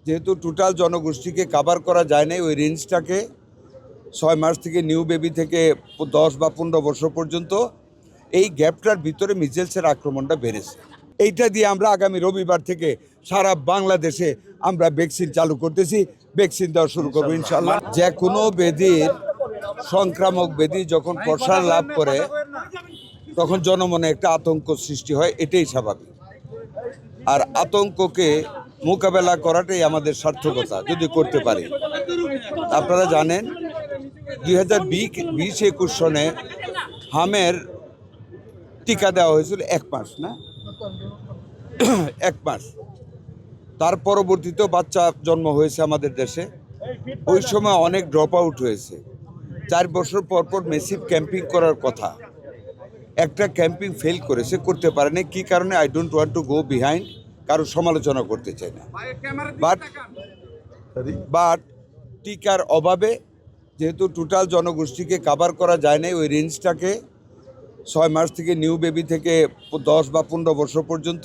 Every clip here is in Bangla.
যেহেতু টোটাল জনগোষ্ঠীকে কাভার করা যায় না, ওই রেঞ্জটাকে 6 মাস থেকে নিউ বেবি থেকে 10 বা 15 বছর পর্যন্ত এই গ্যাপটার ভিতরে মিজেলসের আক্রমণটা বেড়েছে। এইটা দিয়ে আমরা আগামী রবিবার থেকে সারা বাংলাদেশে আমরা ভ্যাকসিন চালু করতেছি, ভ্যাকসিন দেওয়া শুরু করবো ইনশাল্লাহ। যে কোনো ব্যাধির সংক্রামক ব্যাধি যখন প্রসার লাভ করে তখন জনমনে একটা আতঙ্ক সৃষ্টি হয়, এটাই স্বাভাবিক। আর আতঙ্ককে মোকাবেলা করাটাই আমাদের সার্থকতা যদি করতে পারি। আপনারা জানেন 2020-21 সনে হামের টিকা দেওয়া হয়েছিল 1 মাস, না 1 মাস। তার পরবর্তীতেও বাচ্চা জন্ম হয়েছে আমাদের দেশে। ওই সময় অনেক ড্রপ আউট হয়েছে। 4 বছর পর পর মেসিভ ক্যাম্পিং করার কথা, একটা ক্যাম্পিং ফেল করেছে, করতে পারেনি। কি কারণে I don't want to go behind, কারো সমালোচনা করতে চাই না। বাট টিকার অভাবে যেহেতু টোটাল জনগোষ্ঠীকে কাভার করা যায় না, ওই রেঞ্জটাকে 6 মাস থেকে নিউ বেবি থেকে 10 বা 15 বছর পর্যন্ত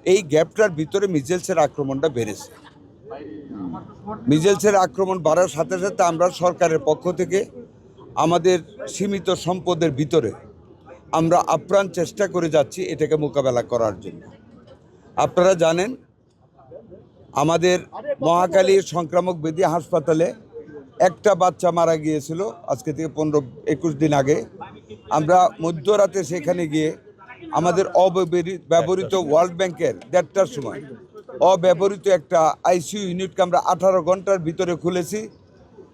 এই গ্যাপটার ভিতরে মিজেলসের আক্রমণটা বেড়েছে। মিজেলসের আক্রমণ বাড়ার সাথে সাথে আমরা সরকারের পক্ষ থেকে আমাদের সীমিত সম্পদের ভিতরে আমরা আপ্রাণ চেষ্টা করে যাচ্ছি এটাকে মোকাবেলা করার জন্য। আপনারা জানেন আমাদের মহাখালী সংক্রামক ব্যাধি হাসপাতালে একটা বাচ্চা মারা গিয়েছিল আজকে থেকে 15-21 দিন আগে। আমরা মধ্যরাতে সেখানে গিয়ে আমাদের অব্যবহৃত ওয়ার্ল্ড ব্যাংকের 1:30টার সময় অব্যবহৃত একটা আইসিইউ ইউনিটকে আমরা 18 ঘন্টার ভিতরে খুলেছি।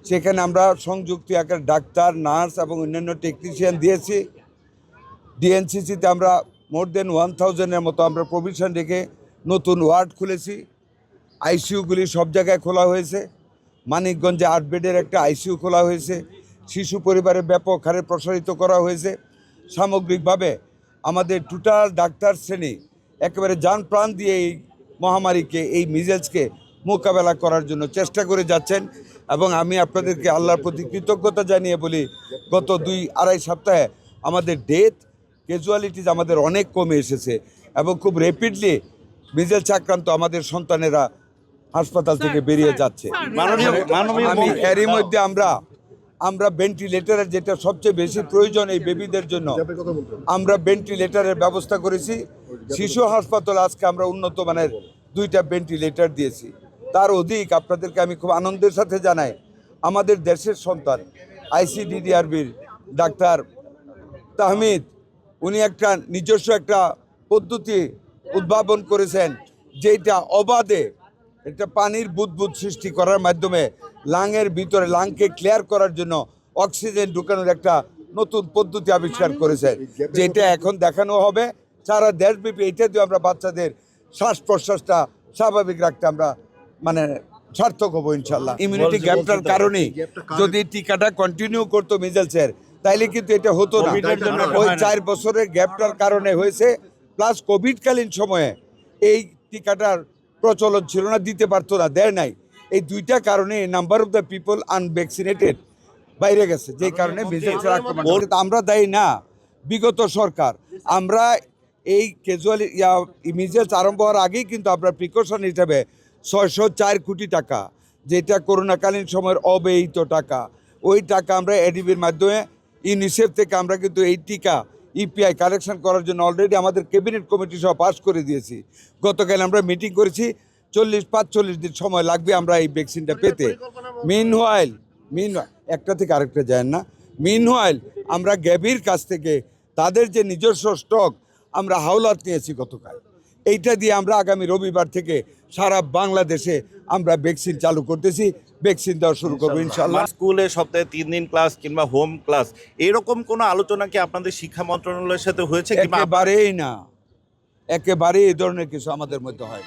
সেখানে আমরা সংযুক্ত আকার ডাক্তার, নার্স এবং অন্যান্য টেকনিশিয়ান দিয়েছি। ডিএনসিসিতে আমরা মোর দেন 1000-এর মতো আমরা প্রভিশন রেখে নতুন ওয়ার্ড খুলেছি। আইসিইউগুলি সব জায়গায় খোলা হয়েছে। মানিকগঞ্জে 8 বেডের একটা আইসিইউ খোলা হয়েছে। শিশু পরিবারে ব্যাপক হারে প্রসারিত করা হয়েছে। সামগ্রিকভাবে আমাদের টোটাল ডাক্তার শ্রেণী একেবারে যান প্রাণ দিয়ে এই মহামারীকে, এই মিজেলসকে মোকাবেলা করার জন্য চেষ্টা করে যাচ্ছেন। এবং আমি আপনাদেরকে আল্লাহর প্রতি কৃতজ্ঞতা জানিয়ে বলি, গত 2-2.5 সপ্তাহে আমাদের ডেথ ক্যাজুয়ালিটিজ আমাদের অনেক কমে এসেছে এবং খুব র্যাপিডলি মিজেলস আক্রান্ত আমাদের সন্তানেরা হাসপাতাল থেকে বেরিয়ে যাচ্ছে। আমি এরই মধ্যে আমরা ভেন্টিলেটারের, যেটা সবচেয়ে বেশি প্রয়োজন এই বেবিদের জন্য, আমরা ভেন্টিলেটারের ব্যবস্থা করেছি। শিশু হাসপাতাল আজকে আমরা উন্নত মানের 2টা ভেন্টিলেটার দিয়েছি। তার অধিক আপনাদেরকে আমি খুব আনন্দের সাথে জানাই, আমাদের দেশের সন্তান আইসিডিডিআরবির ডাক্তার তাহমিদ, উনি একটা নিজস্ব একটা পদ্ধতি উদ্ভাবন করেছেন, যেটা অবাধে একটা পানির বুদবুদ সৃষ্টি করার মাধ্যমে লাংয়ের ভিতরে লাংকে ক্লিয়ার করার জন্য অক্সিজেন ঢুকানোর একটা নতুন পদ্ধতি আবিষ্কার করেছেন, যেটা এখন দেখানো হবে সারা দেশব্যাপী। এটা দিয়ে আমরা বাচ্চাদের শ্বাস প্রশ্বাসটা স্বাভাবিক রাখতে আমরা সার্থক হবো ইনশাল্লাহ। ইমিউনিটি গ্যাপটার কারণে যদি টিকাটা কন্টিনিউ করতো মিজেলসের, তাইলে কিন্তু এটা হতো না। ওই 4 বছরের গ্যাপটার কারণে হয়েছে, প্লাস কোভিডকালীন সময়ে এই টিকাটার প্রচলন ছিল না, দিতে পারতো না, দেয় নাই। এই 2টা কারণে number of the people unvaccinated বাইরে গেছে, যে কারণে মিজেলসের আক্রমণ। আমরা দায়ী না, বিগত সরকার। আমরা এই মিজেলস আরম্ভ হওয়ার আগেই কিন্তু আমরা প্রিকশন হিসাবে 604 কোটি টাকা, যেটা করোনাকালীন সময়ের অব্যয়িত টাকা, ওই টাকা আমরা এডিবির মাধ্যমে ইউনিসেফ থেকে আমরা কিন্তু এই টিকা ইপিআই কালেকশন করার জন্য অলরেডি আমাদের ক্যাবিনেট কমিটি সহ পাস করে দিয়েছি। গতকাল আমরা মিটিং করেছি, 45 দিন সময় লাগবে আমরা এই ভ্যাকসিনটা পেতে। মিনওয়াইল একটা থেকে আরেকটা যায় না। মিনওয়াইল আমরা গ্যাভির কাছ থেকে তাদের যে নিজস্ব স্টক আমরা হাওলাত নিয়েছি গতকাল। এইটা দিয়ে আমরা আগামী রবিবার থেকে সারা বাংলাদেশে আমরা ভ্যাকসিন চালু করতেছি, ভ্যাকসিন দেওয়া শুরু করবো ইনশাল্লাহ। স্কুলে সপ্তাহে 3 দিন ক্লাস কিংবা হোম ক্লাস, এরকম কোনো আলোচনা কি আপনাদের শিক্ষা মন্ত্রণালয়ের সাথে হয়েছে? একেবারেই না, একেবারেই এই ধরনের কিছু আমাদের মধ্যে হয়।